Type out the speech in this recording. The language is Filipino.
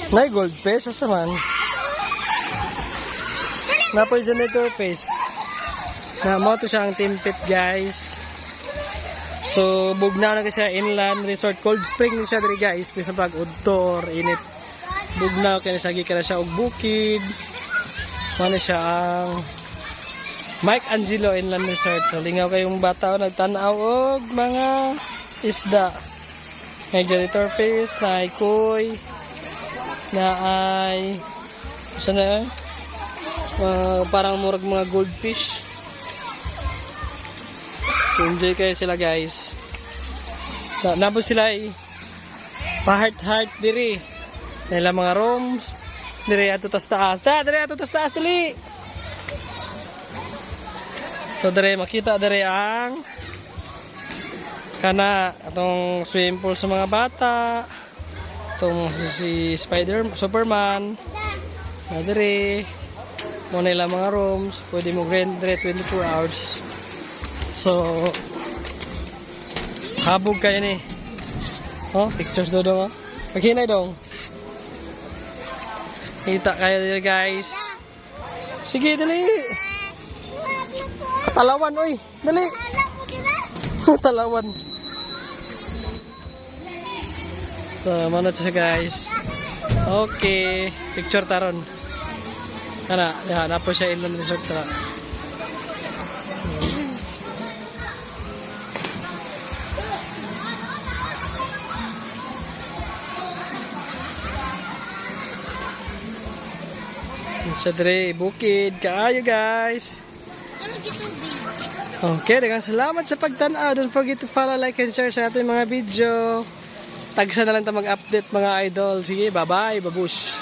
Nay goldfish asa man? Napoy janitor fish. Na mo to siya ang timpit guys. So bugnaw na siya inland resort cold spring ni siya diri guys bisa pag outdoor init. Bugnaw kay siya gikan siya og bukid. Mano siya ang Mike Angelo Inland Resort. So lingaw kayong bata nagtan-aw og mga isda. May janitor fish, na ay koi, na ay sana parang murag mga goldfish. So enjoy kayo sila guys. Nabot sila pa-heart diri. Nila mga rooms diri ato tas taas. Diri ato tas taas dili. So diri makita diri ang kana atong swimming pool sa mga bata. Itong si Superman. Na diri mo nila mga rooms, pwede mo rent dire 24 hours. So habog kayo ni. Oh, pictures do dong. Paghinay dong. Kita kayo diri guys. Sige dali. Katalawan oy, dali. Katalawan. So, manot siya guys. Okay, picture taron. Ana, na po siya inland resort sa. Sa dre bukid kaayo guys. Okay, daghang salamat sa pagtan-aw. Don't forget to follow, like, and share sa ating mga video. Tagsa na lang ta mag-update mga idol. Sige, bye-bye, babush.